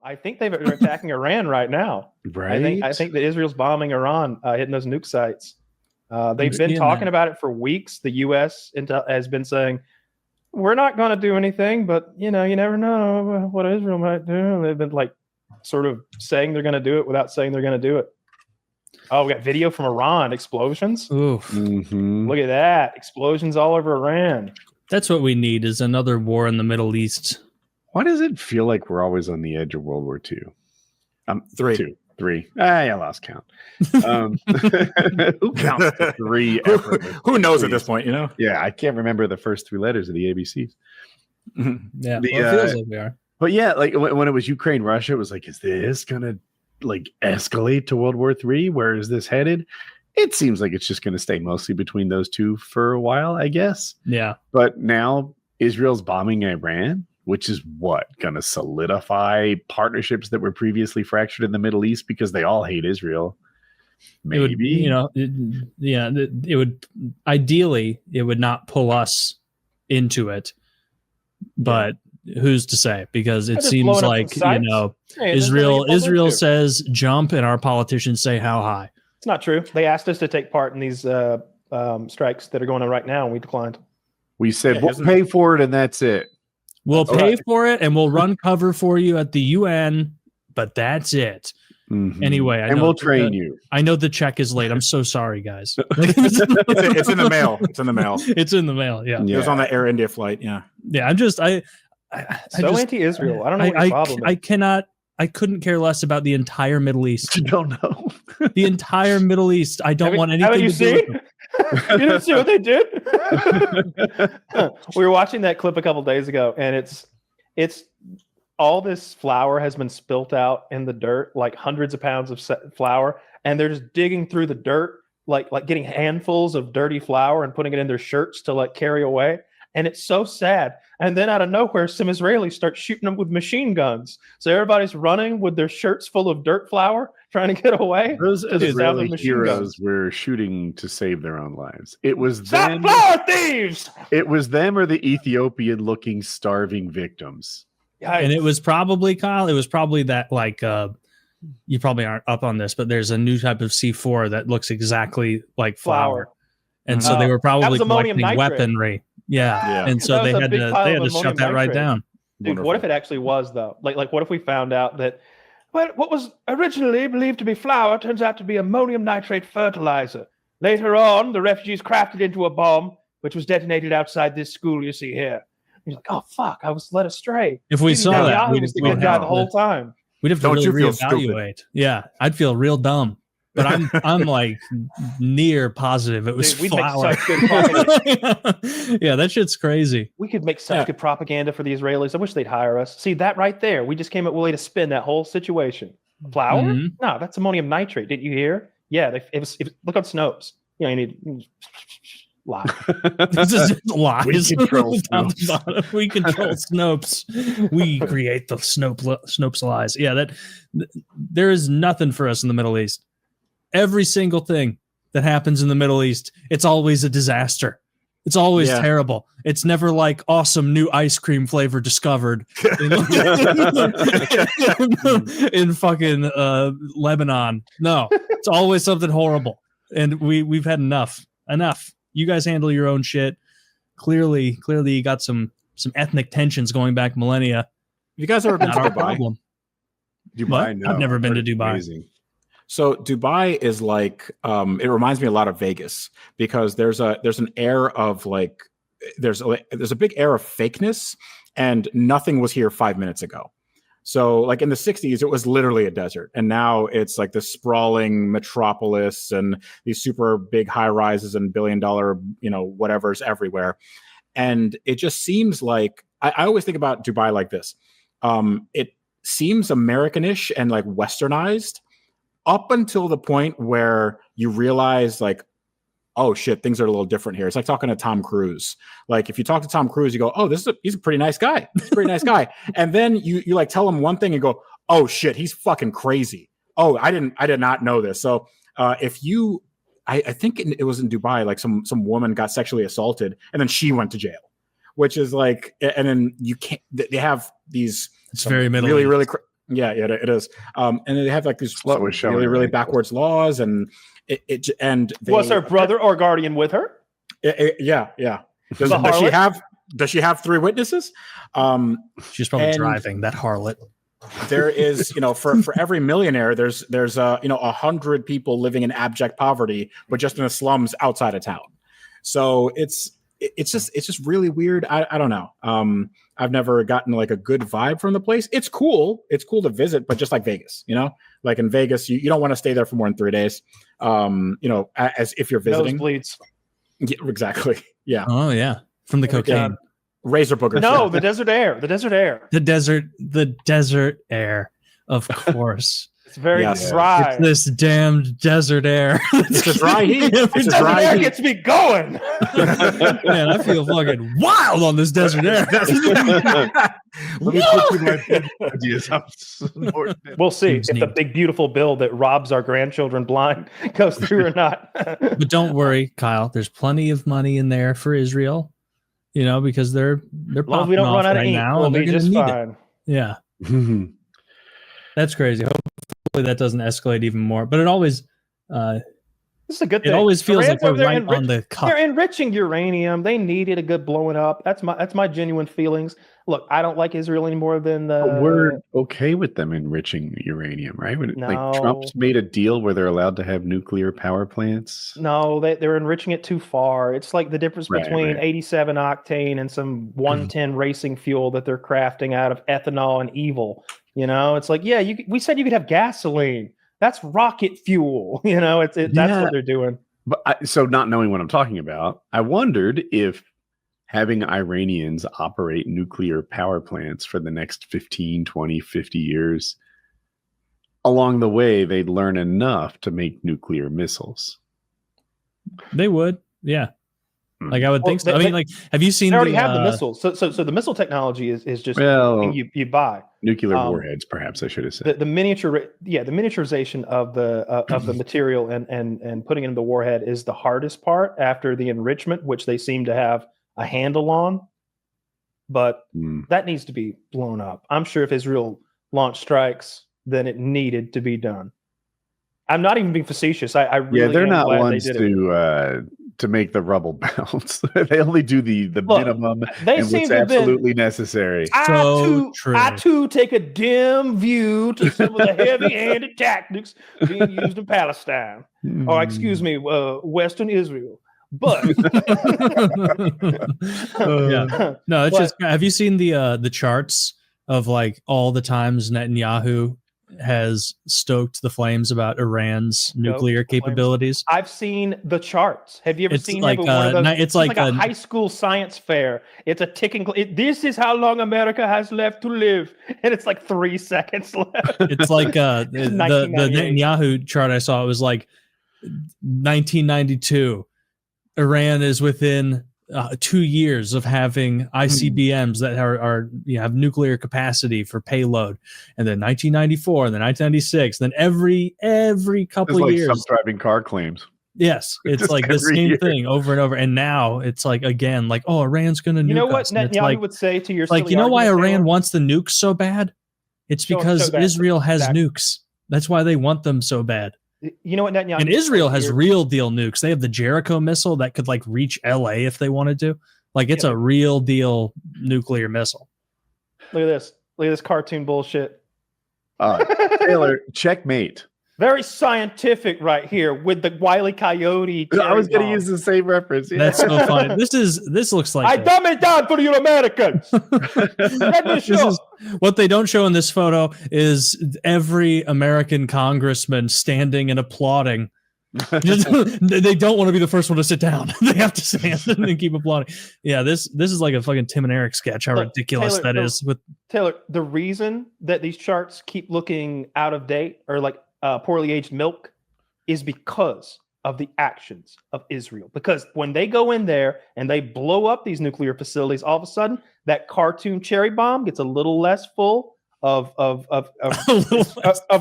I think they're attacking Iran right now. Right. I think that Israel's bombing Iran, hitting those nuke sites. They've been talking about it for weeks. The U.S. has been saying, we're not going to do anything, but you never know what Israel might do. They've been like sort of saying they're going to do it without saying they're going to do it. Oh, we got video from Iran. Explosions. Oof. Mm-hmm. Look at that. Explosions all over Iran. That's what we need, is another war in the Middle East. Why does it feel like we're always on the edge of World War II? 3. 3. I lost count. Who counts to 3? Who knows at this point, Yeah, I can't remember the first 3 letters of the ABCs. Yeah, it feels like we are. But yeah, like when it was Ukraine, Russia, it was like, is this going to like escalate to World War III? Where is this headed? It seems like it's just going to stay mostly between those two for a while, I guess. Yeah. But now Israel's bombing Iran, which is going to solidify partnerships that were previously fractured in the Middle East because they all hate Israel. Maybe. It would ideally, it would not pull us into it, but who's to say? Because it seems like, Israel says jump and our politicians say how high. It's not true. They asked us to take part in these strikes that are going on right now, and we declined. We said we'll pay for it, and that's it. We'll pay for it, and we'll run cover for you at the UN, but that's it. Mm-hmm. Anyway, we'll train you. I know the check is late. I'm so sorry, guys. It's in the mail. It's in the mail. It's in the mail. Yeah. It was on the Air India flight. Yeah. Yeah. I'm just anti-Israel. I don't know what your problem is. I couldn't care less about the entire Middle East. You don't know. The entire Middle East. I don't want anything haven't you to do seen? with it. You didn't see what they did? We were watching that clip a couple days ago, and it's all this flour has been spilt out in the dirt, like hundreds of pounds of flour, and they're just digging through the dirt, like getting handfuls of dirty flour and putting it in their shirts to like carry away. And it's so sad. And then out of nowhere, some Israelis start shooting them with machine guns. So everybody's running with their shirts full of dirt flour, trying to get away. Those Israeli heroes were shooting to save their own lives. It was them. Flour thieves! It was them or the Ethiopian-looking starving victims. And it was probably, Kyle, that like, you probably aren't up on this, but there's a new type of C4 that looks exactly like flour. And so they were probably collecting weaponry. Yeah. And so they had to shut that right down. Dude, wonderful. What if it actually was, though? Like what if we found out that what was originally believed to be flour turns out to be ammonium nitrate fertilizer? Later on, the refugees crafted into a bomb, which was detonated outside this school you see here. He's like, oh, fuck, I was led astray. If we saw that, we'd die the whole time. We'd have to really reevaluate. Yeah, I'd feel real dumb. But I'm like near positive it was flour. Make such good propaganda. Yeah, that shit's crazy. We could make such good propaganda for the Israelis. I wish they'd hire us. See that right there? We just came up with a way to spin that whole situation. Flour? Mm-hmm. No, that's ammonium nitrate. Didn't you hear? Yeah, it was look on Snopes. You need lie. This is lies. We control Snopes. We control Snopes. We create the Snopes lies. Yeah, there is nothing for us in the Middle East. Every single thing that happens in the Middle East, it's always a disaster. It's always terrible. It's never like awesome new ice cream flavor discovered in fucking Lebanon. No, it's always something horrible. And we've had enough. You guys handle your own shit. Clearly you got some ethnic tensions going back millennia. You guys ever been to Dubai? Problem. Dubai, no. I've never been to Dubai. Amazing. So Dubai is like it reminds me a lot of Vegas because there's an air of like there's a big air of fakeness, and nothing was here 5 minutes ago. So like in the 60s, it was literally a desert, and now it's like this sprawling metropolis and these super big high rises and $1 billion whatever's everywhere, and it just seems like I always think about Dubai like this. It seems Americanish and like westernized. Up until the point where you realize, like, oh shit, things are a little different here. It's like talking to Tom Cruise. Like, if you talk to Tom Cruise, you go, oh, he's a pretty nice guy. He's a pretty nice guy. And then you like tell him one thing and go, oh shit, he's fucking crazy. Oh, I did not know this. So I think it was in Dubai, like some woman got sexually assaulted and then she went to jail, which is like, and then you can't. They have these. It's very really Yeah, it is. And they have like these Slut was showing really, really everything. backwards laws, and they, Was her brother or guardian with her? Yeah. Does The she harlot? have? Does she have 3 witnesses? She's probably And- driving that harlot. There is, for every millionaire, there's 100 people living in abject poverty, but just in the slums outside of town. So it's just really weird. I don't know. I've never gotten like a good vibe from the place. It's cool. It's cool to visit, but just like Vegas, like in Vegas, you don't want to stay there for more than 3 days. As if you're visiting. Nosebleeds. Yeah, exactly. Yeah. Oh yeah, from the cocaine. Razor boogers. No, the desert air. The desert air. The desert air, of course. It's very Yes. dry. It's this damned desert air. It's a dry heat. It's a Desert dry air heat. gets me going. Man, I feel fucking wild on this desert air. Let me put you my bed ideas. I'm snorting it. We'll see Seems if the neat. big beautiful bill that robs our grandchildren blind goes through or not. But don't worry, Kyle. There's plenty of money in there for Israel. Because they're As long as popping we don't off run out of right ink, now, we'll and they're be going to just need it. fine. Yeah, that's crazy. Hopefully that doesn't escalate even more. But it always This is a good thing. it always feels like Iran's we're over there right on the cusp. They're enriching uranium. They needed a good blowing up. That's my genuine feelings. Look, I don't like Israel any more than We're okay with them enriching uranium, right? Like No. Trump's made a deal where they're allowed to have nuclear power plants. No, they're enriching it too far. It's like the difference Right, between right. 87 octane and some 110 racing fuel that they're crafting out of ethanol and evil. It's like, yeah, we said you could have gasoline. That's rocket fuel. That's Yeah. what they're doing. But so not knowing what I'm talking about, I wondered if having Iranians operate nuclear power plants for the next 15, 20, 50 years, along the way, they'd learn enough to make nuclear missiles. They would, yeah. Like I would think so. Well, I mean, like, have you seen? They already have the missiles. So the missile technology is just Well, you buy. nuclear warheads, perhaps I should have said. The miniaturization of the material and putting it in the warhead is the hardest part after the enrichment, which they seem to have a handle on. But that needs to be blown up. I'm sure if Israel launched strikes, then it needed to be done. I'm not even being facetious. I really they're am not glad ones they did it. to make the rubble bounce. They only do the Look, minimum they and seem what's to have been- absolutely necessary. True. I too take a dim view to some of the heavy-handed tactics being used in Palestine, or excuse me, Western Israel. But Yeah. No, it's But- just. Have you seen the charts of like all the times Netanyahu has stoked the flames about Iran's nuclear the flames. capabilities? I've seen the charts. Have you ever It's seen like, one of those? it's like a a- high school science fair. It's a ticking. This is how long America has left to live, and it's like 3 seconds left. It's like the 1998. Netanyahu chart I saw. It was like 1992. Iran is within 2 years of having ICBMs that are have nuclear capacity for payload, and then 1994, and then 1996, then every It's couple like years. self-driving car claims. Yes, it's Just like the every same year. thing over and over. And now it's like again, like, oh, Iran's going to nuke You know what us. And it's Netanyahu like, would say to your like, silly you know why argument, Iran Taylor? wants the nukes so bad? It's Show because that. Israel has Exactly. nukes. That's why they want them so bad. You know what Netanyahu? And would say Israel has here? real deal nukes. They have the Jericho missile that could like reach LA if they wanted to. Like it's Yeah. a real deal nuclear missile. Look at this. Look at this cartoon bullshit. Taylor, checkmate. Very scientific right here with the Wile E. Coyote. I was going to cherry use the same reference. Yeah. That's so funny. This looks bomb. I like dumb it down for you Americans. Let me this show. is what they don't show in this photo is every American congressman standing and applauding. They don't want to be the first one to sit down. They have to stand and keep applauding. Yeah, this is like a fucking Tim and Eric sketch. How Look, ridiculous Taylor, that is. With Taylor, the reason that these charts keep looking out of date or like poorly aged milk is because of the actions of Israel. Because when they go in there and they blow up these nuclear facilities, all of a sudden that cartoon cherry bomb gets a little less full of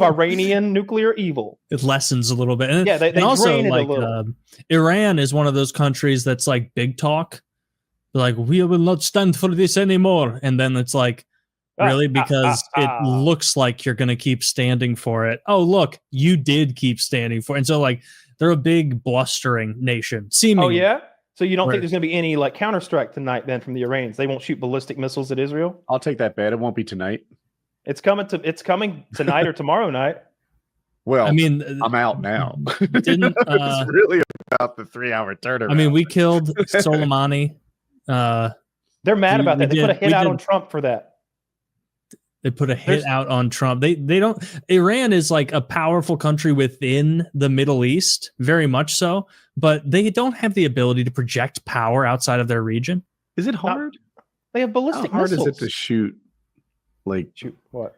Iranian nuclear evil. it lessens a little bit. And, Yeah, they and also drain it a like little. Iran is one of those countries that's like big talk. They're like, we will not stand for this anymore. And then it's like, Really? Because it looks like you're going to keep standing for it. Oh, look, you did keep standing for it. And so, like, they're a big blustering nation. Seemingly. Oh, yeah? So you don't think there's going to be any, like, counterstrike tonight, then, from the Iranians? They won't shoot ballistic missiles at Israel? I'll take that bet. It won't be tonight. It's coming tonight or tomorrow night. Well, I mean, I'm out now. Didn't, it's really about the 3-hour turnaround. I mean, we killed Soleimani. They're mad about that. They put a hit out on Trump for that. They put a hit out on Trump. They don't. Iran is like a powerful country within the Middle East, very much so, but they don't have the ability to project power outside of their region. Is it hard? They have ballistic How hard missiles. is it to shoot? Like Shoot what?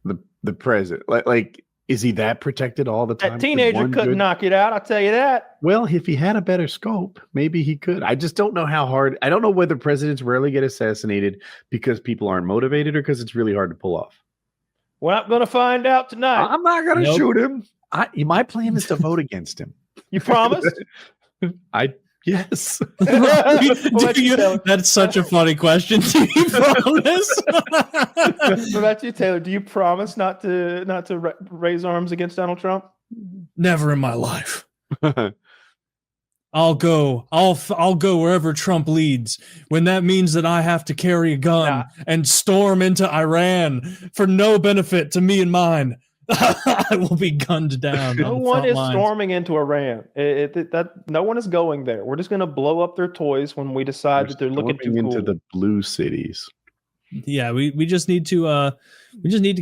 The president? Like is he that protected all the time? That teenager couldn't knock it out. I'll tell you that. Well, if he had a better scope, maybe he could. I just don't know how hard. I don't know whether presidents rarely get assassinated because people aren't motivated or because it's really hard to pull off. We're not going to find out tonight. I'm not going to shoot him. My plan is to vote against him. You promise? Yes. That's such a funny question. Do you promise? What about you, Taylor? Do you promise not to raise arms against Donald Trump? Never in my life. I'll go wherever Trump leads. When that means that I have to carry a gun and storm into Iran for no benefit to me and mine, I will be gunned down. No one is storming into Iran. No one is going there. We're just going to blow up their toys when we decide that they're looking too cool. Into the blue cities. Yeah, we just need to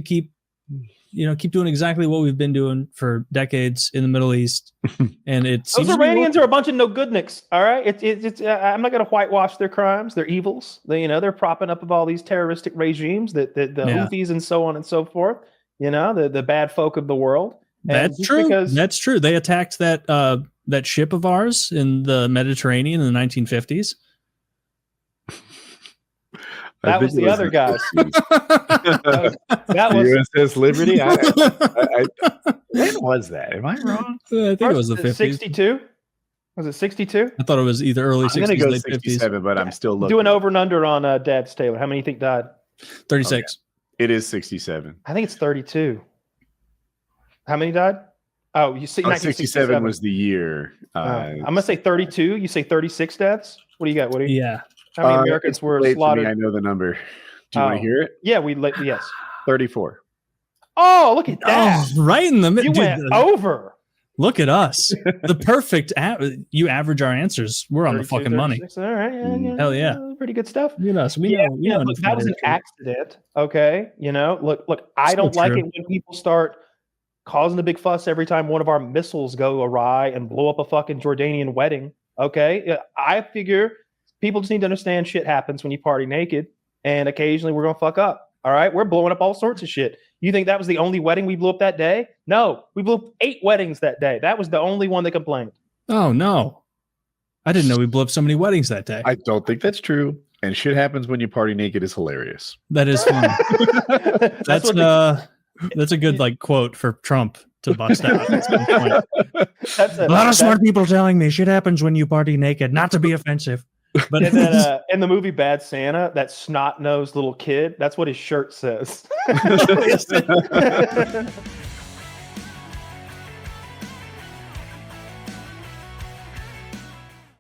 keep doing exactly what we've been doing for decades in the Middle East. And those Iranians are a bunch of no goodniks. All right, I'm not going to whitewash their crimes, their evils. They're propping up of all these terroristic regimes, the Houthis and so on and so forth. The bad folk of the world. That's true. That's true. They attacked that ship of ours in the Mediterranean in the 1950s. That was the other guys. That was USS Liberty. When was that? Am I wrong? I think it was the 50s. 62. Was it 62? I thought it was either early 60s. I'm going to go late 67, 50s. but I'm still looking. Do an over and under on Dad's Taylor. How many you think died? 36. Okay. It is 67. I think it's 32. How many died? Oh, you see, 67 was the year. I'm gonna say 32. You say 36 deaths. What do you got? Yeah. How many Americans were slaughtered? I know the number. Do you want to hear it? Yeah, yes. 34. Oh, look at that! Oh, right in the middle. You went over. Look at us. The perfect. You average our answers. We're on the fucking money. All right. Yeah, hell yeah. Pretty good stuff. We know. Look, that was an accident. Okay. Look. I don't like it when people start causing a big fuss every time one of our missiles go awry and blow up a fucking Jordanian wedding. Okay. I figure people just need to understand shit happens when you party naked, and occasionally we're gonna fuck up. All right. We're blowing up all sorts of shit. You think that was the only wedding we blew up that day? No, we blew up 8 weddings that day. That was the only one that complained. Oh, no. I didn't know we blew up so many weddings that day. I don't think that's true. And shit happens when you party naked is hilarious. That is fun. That's a good quote for Trump to bust out. A lot of smart people telling me shit happens when you party naked, not to be offensive. But in the movie Bad Santa, that snot-nosed little kid, that's what his shirt says.